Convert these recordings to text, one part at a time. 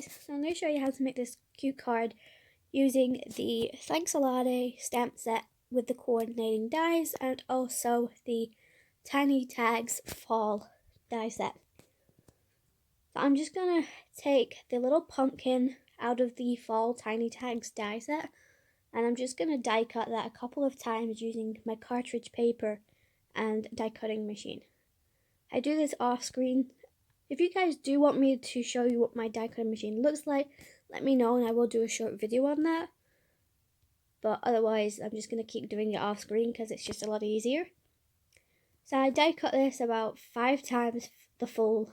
so I'm going to show you how to make this cute card using the Thanks a Latte stamp set with the coordinating dies and also the Tiny Tags fall die set. So I'm just going to take the little pumpkin out of the fall Tiny Tags die set, and I'm just going to die cut that a couple of times using my cartridge paper and die cutting machine. I do this off screen. If you guys do want me to show you what my die cutting machine looks like, let me know and I will do a short video on that. But otherwise, I'm just going to keep doing it off screen because it's just a lot easier. So I die cut this about 5 times the full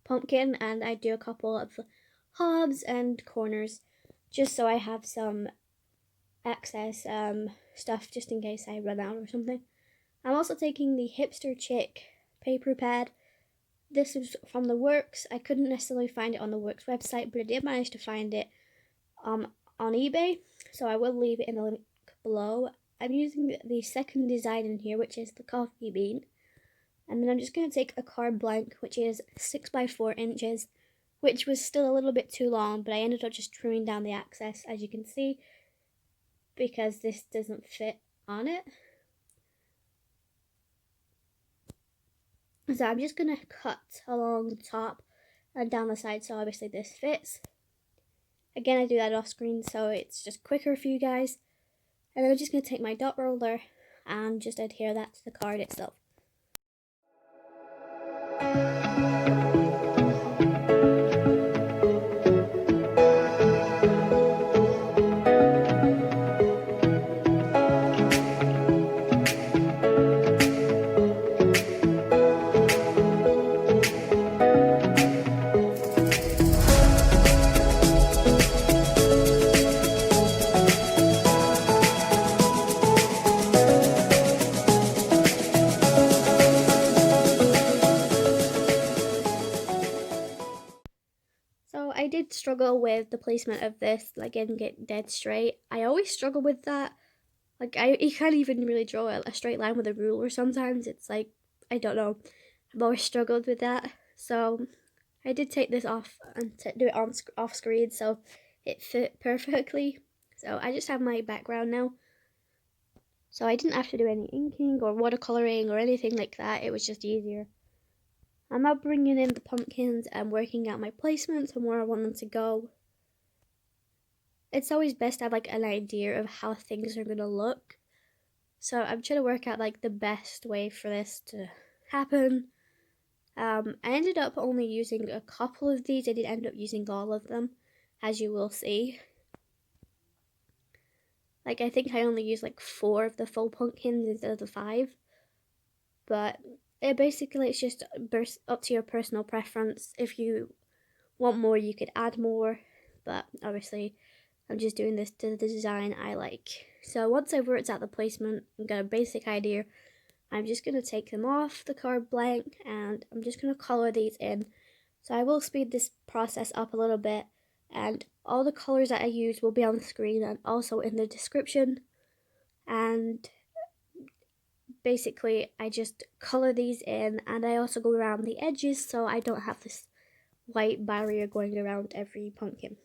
pumpkin, and I do a couple of hobs and corners just so I have some excess stuff just in case I run out or something. I'm also taking the Hipster Chick paper pad. This is from the Works. I couldn't necessarily find it on the Works website, but I did manage to find it on eBay, so I will leave it in the link below. I'm using the second design in here, which is the coffee bean, and then I'm just going to take a card blank, which is 6 by 4 inches, which was still a little bit too long, but I ended up just trimming down the excess, as you can see, because this doesn't fit on it. So I'm just going to cut along the top and down the side, so obviously this fits. Again, I do that off screen so it's just quicker for you guys. And then I'm just going to take my dot roller and just adhere that to the card itself. I did struggle with the placement of this, like getting it dead straight. I always struggle with that. Like you can't even really draw a straight line with a ruler sometimes. It's like, I don't know. I've always struggled with that. So I did take this off and do it on off screen so it fit perfectly. So I just have my background now. So I didn't have to do any inking or watercoloring or anything like that. It was just easier. I'm now bringing in the pumpkins and working out my placements and where I want them to go. It's always best to have like an idea of how things are going to look. So I'm trying to work out like the best way for this to happen. I ended up only using a couple of these. I didn't end up using all of them, as you will see. Like I think I only used like 4 of the full pumpkins instead of the 5. But basically, it's just up to your personal preference. If you want more, you could add more, but obviously, I'm just doing this to the design I like. So once I've worked out the placement and got a basic idea, I'm just going to take them off the card blank, and I'm just going to color these in. So I will speed this process up a little bit, and all the colors that I use will be on the screen and also in the description. And basically, I just color these in, and I also go around the edges so I don't have this white barrier going around every pumpkin.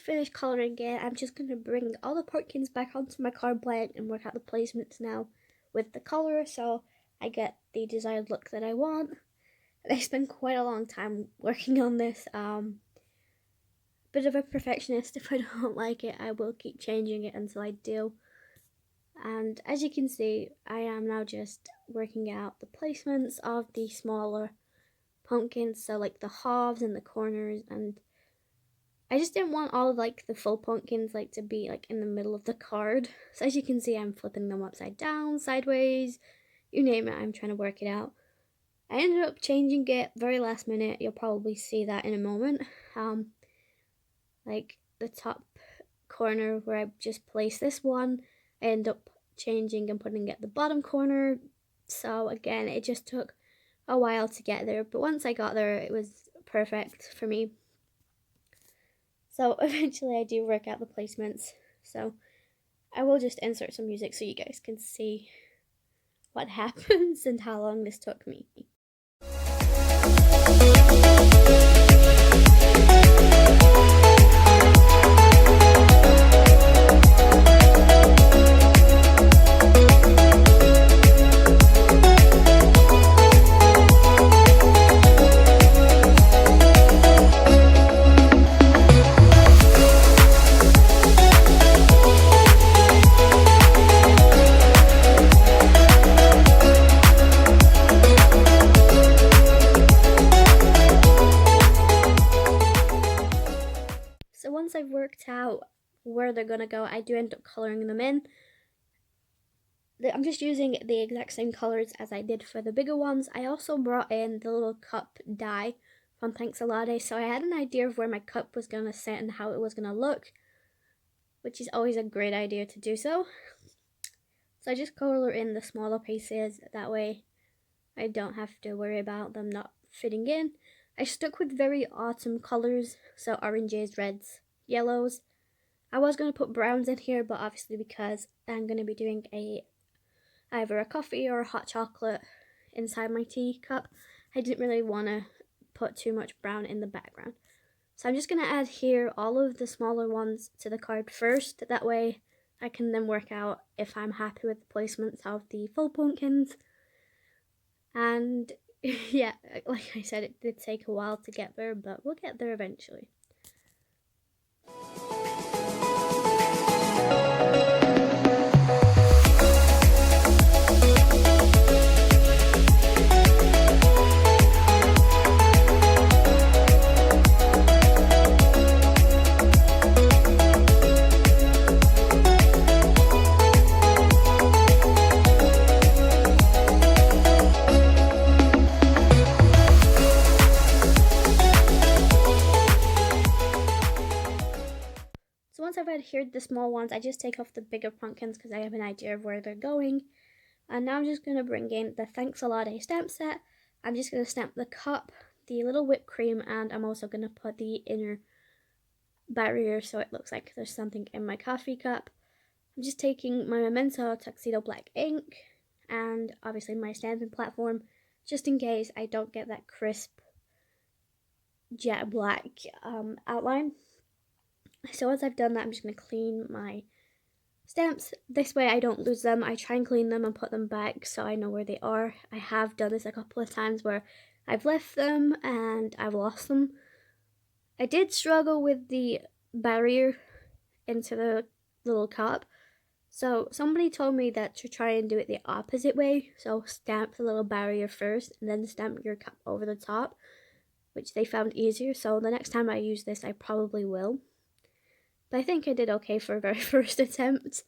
finished colouring it, I'm just going to bring all the pumpkins back onto my card blank and work out the placements now with the colour, so I get the desired look that I want. And I spent quite a long time working on this. Bit of a perfectionist. If I don't like it, I will keep changing it until I do. And as you can see, I am now just working out the placements of the smaller pumpkins, so like the halves and the corners, and I just didn't want all of like the full pumpkins like to be like in the middle of the card. So as you can see, I'm flipping them upside down, sideways, you name it, I'm trying to work it out. I ended up changing it very last minute. You'll probably see that in a moment. Like the top corner where I just placed this one, I end up changing and putting it at the bottom corner. So again, it just took a while to get there, but once I got there, it was perfect for me. So eventually I do work out the placements. So I will just insert some music so you guys can see what happens and how long this took me. So once I've worked out where they're gonna go, I do end up coloring them in. I'm just using the exact same colors as I did for the bigger ones. I also brought in the little cup die from Thanks a Latte, so I had an idea of where my cup was gonna sit and how it was gonna look, which is always a great idea to do so. So I just color in the smaller pieces, that way I don't have to worry about them not fitting in. I stuck with very autumn colors, so oranges, reds, yellows. I was going to put browns in here, but obviously because I'm going to be doing either a coffee or a hot chocolate inside my tea cup, I didn't really want to put too much brown in the background. So I'm just going to add here all of the smaller ones to the card first, that way I can then work out if I'm happy with the placements of the full pumpkins. And yeah, like I said, it did take a while to get there, but we'll get there eventually. Once I've adhered the small ones, I just take off the bigger pumpkins because I have an idea of where they're going. And now I'm just going to bring in the Thanks a Latte stamp set. I'm just going to stamp the cup, the little whipped cream, and I'm also going to put the inner barrier so it looks like there's something in my coffee cup. I'm just taking my Memento Tuxedo black ink and obviously my stamping platform, just in case I don't get that crisp jet black outline. So once I've done that, I'm just going to clean my stamps. This way I don't lose them. I try and clean them and put them back so I know where they are. I have done this a couple of times where I've left them and I've lost them. I did struggle with the barrier into the little cup. So somebody told me that to try and do it the opposite way. So stamp the little barrier first and then stamp your cup over the top, which they found easier. So the next time I use this, I probably will. But I think I did okay for a very first attempt.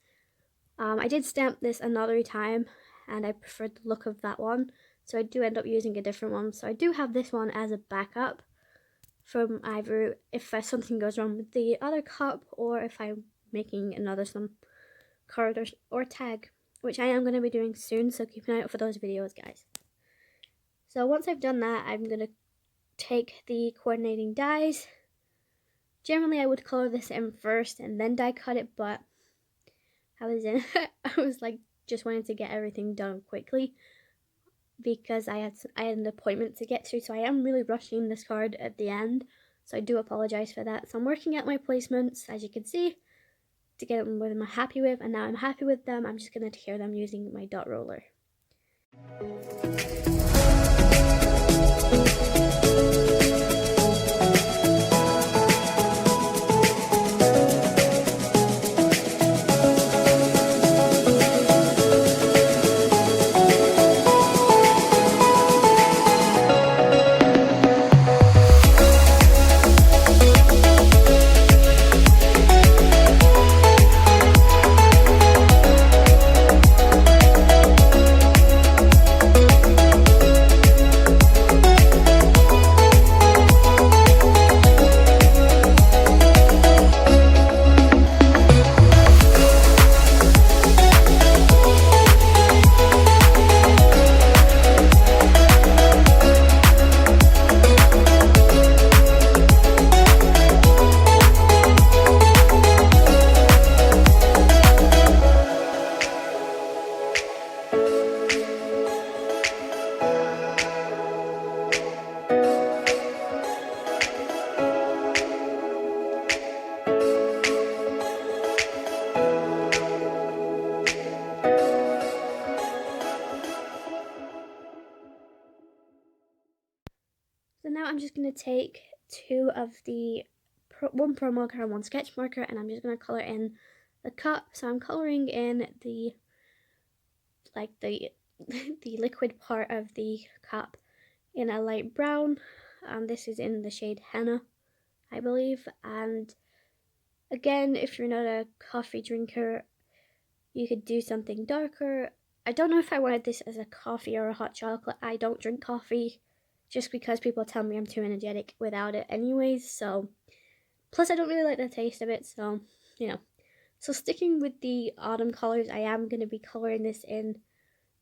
I did stamp this another time, and I preferred the look of that one, so I do end up using a different one. So I do have this one as a backup from either if something goes wrong with the other cup, or if I'm making another some card or tag, which I am going to be doing soon, so keep an eye out for those videos, guys. So once I've done that, I'm going to take the coordinating dies. Generally, I would color this in first and then die cut it, but I was like just wanting to get everything done quickly because I had an appointment to get to, so I am really rushing this card at the end. so I do apologise for that. So I'm working out my placements, as you can see, to get them what I'm happy with, and now I'm happy with them, I'm just going to adhere them using my dot roller. So now I'm just going to take one pro marker and one sketch marker, and I'm just going to colour in the cup. So I'm colouring in the the liquid part of the cup in a light brown, and this is in the shade Henna, I believe. And again, if you're not a coffee drinker, you could do something darker. I don't know if I wanted this as a coffee or a hot chocolate. I don't drink coffee, just because people tell me I'm too energetic without it anyways, so plus I don't really like the taste of it, so you know. So sticking with the autumn colors, I am going to be coloring this in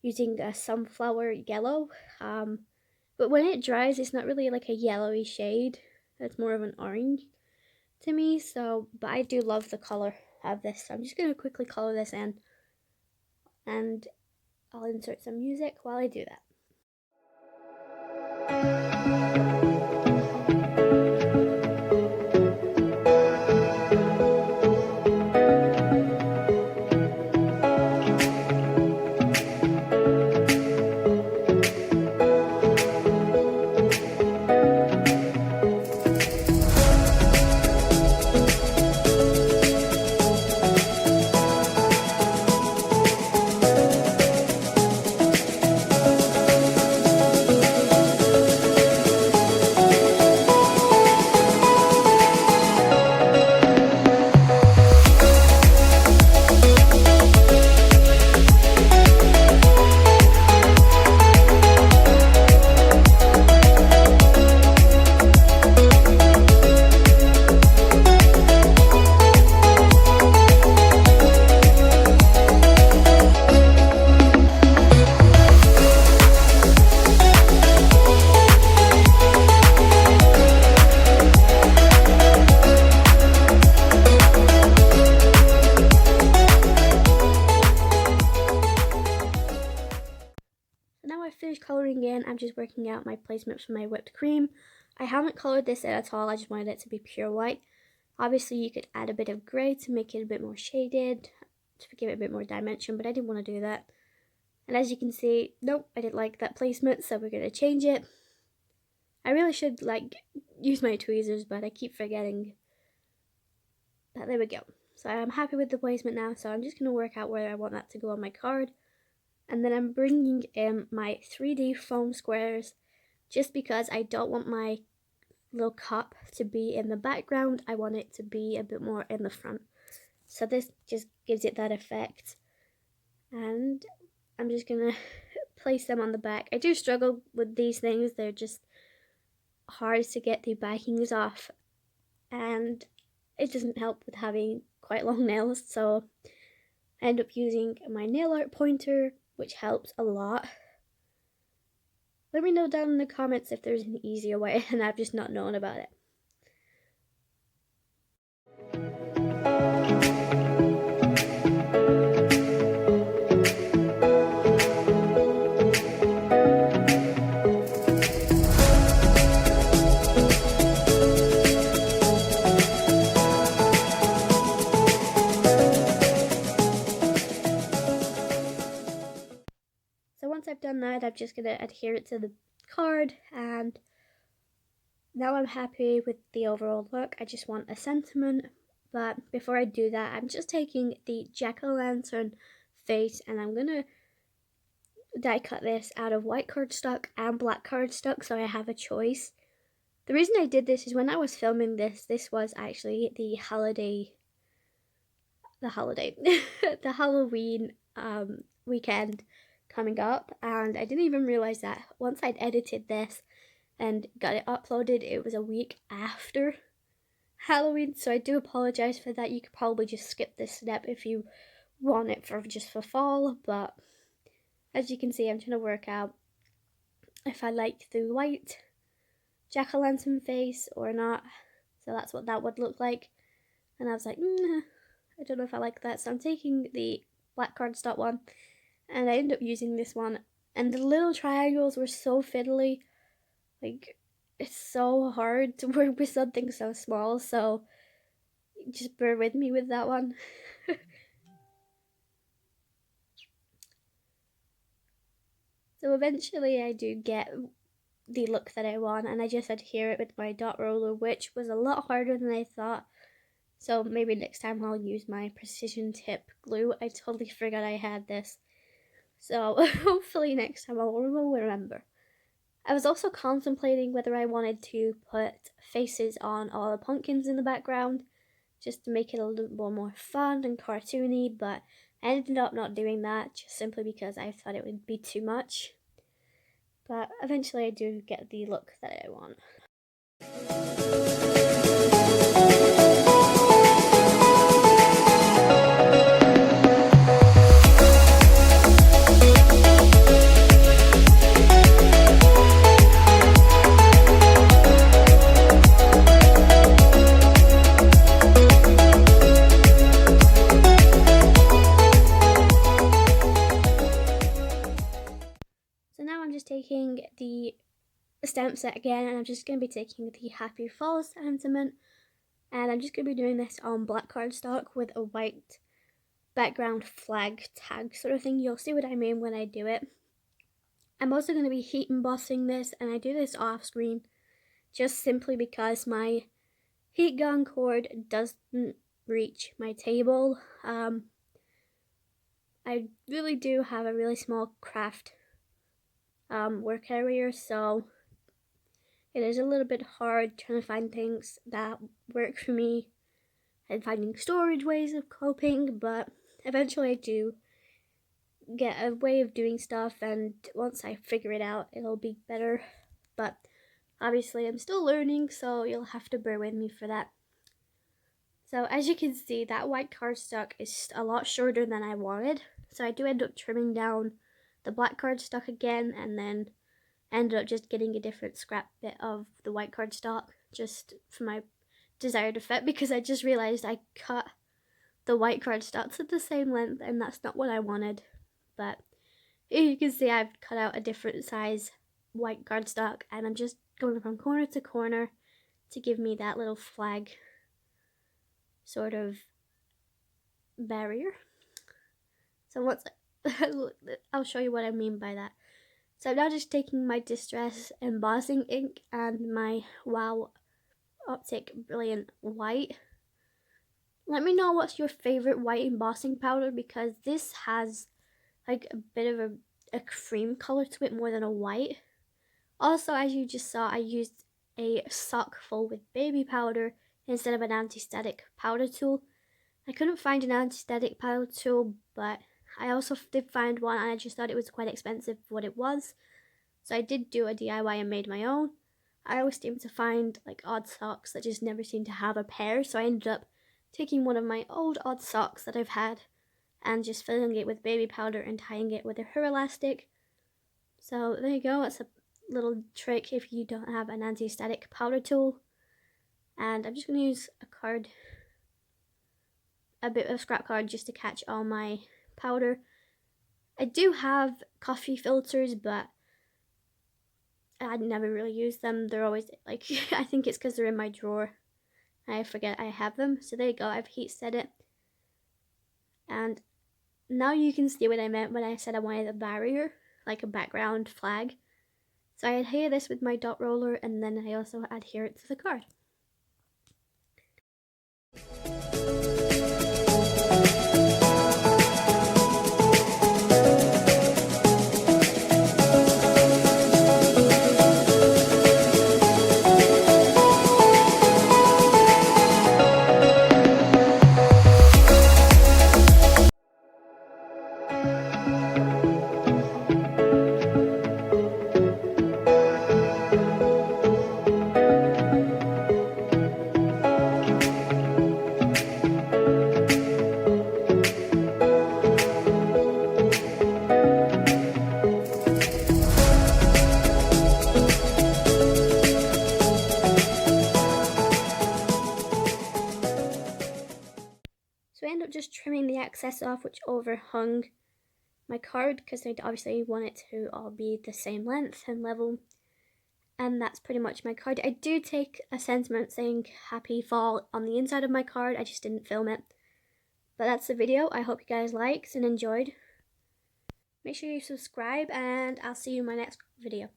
using a sunflower yellow, but when it dries it's not really like a yellowy shade, it's more of an orange to me. So but I do love the color of this, so I'm just going to quickly color this in, and I'll insert some music while I do that. Colouring in, I'm just working out my placement for my whipped cream. I haven't coloured this in at all, I just wanted it to be pure white. Obviously you could add a bit of grey to make it a bit more shaded, to give it a bit more dimension, but I didn't want to do that. And as you can see, nope, I didn't like that placement, so we're going to change it. I really should use my tweezers, but I keep forgetting. But there we go. So I'm happy with the placement now, so I'm just going to work out where I want that to go on my card. And then I'm bringing in my 3D foam squares, just because I don't want my little cup to be in the background. I want it to be a bit more in the front. So this just gives it that effect. And I'm just going to place them on the back. I do struggle with these things. They're just hard to get the backings off. And it doesn't help with having quite long nails. So I end up using my nail art pointer, which helps a lot. Let me know down in the comments if there's an easier way and I've just not known about it. said, I'm just going to adhere it to the card, and now I'm happy with the overall look. I just want a sentiment, but before I do that, I'm just taking the jack-o'-lantern face, and I'm going to die cut this out of white cardstock and black cardstock, so I have a choice. The reason I did this is when I was filming this was actually the the Halloween weekend coming up, and I didn't even realize that once I'd edited this and got it uploaded, it was a week after Halloween, so I do apologize for that. You could probably just skip this step if you want it for fall, but as you can see, I'm trying to work out if I like the white jack-o'-lantern face or not. So that's what that would look like, and I was like, I don't know if I like that, so I'm taking the black cardstock one, and I ended up using this one, and the little triangles were so fiddly. Like, it's so hard to work with something so small, so just bear with me with that one. So eventually I do get the look that I want, and I just adhere it with my dot roller, which was a lot harder than I thought. So maybe next time I'll use my precision tip glue. I totally forgot I had this. So hopefully next time I'll remember. I was also contemplating whether I wanted to put faces on all the pumpkins in the background, just to make it a little more fun and cartoony, but I ended up not doing that, just simply because I thought it would be too much. But eventually I do get the look that I want. So now I'm just taking the stamp set again, and I'm just going to be taking the Happy Fall sentiment, and I'm just going to be doing this on black cardstock with a white background flag tag sort of thing. You'll see what I mean when I do it. I'm also going to be heat embossing this, and I do this off screen just simply because my heat gun cord doesn't reach my table. I really do have a really small craft work area, so it is a little bit hard trying to find things that work for me and finding storage ways of coping, but eventually I do get a way of doing stuff, and once I figure it out, it'll be better. But obviously I'm still learning, so you'll have to bear with me for that. So as you can see, that white cardstock is a lot shorter than I wanted, so I do end up trimming down the black cardstock again, and then ended up just getting a different scrap bit of the white cardstock just for my desired effect, because I just realized I cut the white cardstock to the same length, and that's not what I wanted. But you can see I've cut out a different size white cardstock, and I'm just going from corner to corner to give me that little flag sort of barrier. So once I'll show you what I mean by that. So I'm now just taking my Distress embossing ink and my Wow Optic Brilliant White. Let me know what's your favorite white embossing powder, because this has like a bit of a cream color to it more than a white. Also, as you just saw, I used a sock full with baby powder instead of an anti-static powder tool. I couldn't find an anti-static powder tool, but I also did find one, and I just thought it was quite expensive for what it was. So I did do a DIY and made my own. I always seem to find like odd socks that just never seem to have a pair, so I ended up taking one of my old odd socks that I've had and just filling it with baby powder and tying it with a hair elastic. So there you go, that's a little trick if you don't have an anti-static powder tool. And I'm just going to use a bit of scrap card just to catch all my powder. I do have coffee filters, but I never really use them. They're always like, I think it's because they're in my drawer. I forget I have them. So there you go, I've heat set it. And now you can see what I meant when I said I wanted a barrier. like a background flag. So I adhere this with my dot roller, and then I also adhere it to the card. So I ended up just trimming the excess off, which overhung my card, because I obviously want it to all be the same length and level. And that's pretty much my card. I do take a sentiment saying happy fall on the inside of my card, I just didn't film it. But that's the video. I hope you guys liked and enjoyed. Make sure you subscribe, and I'll see you in my next video.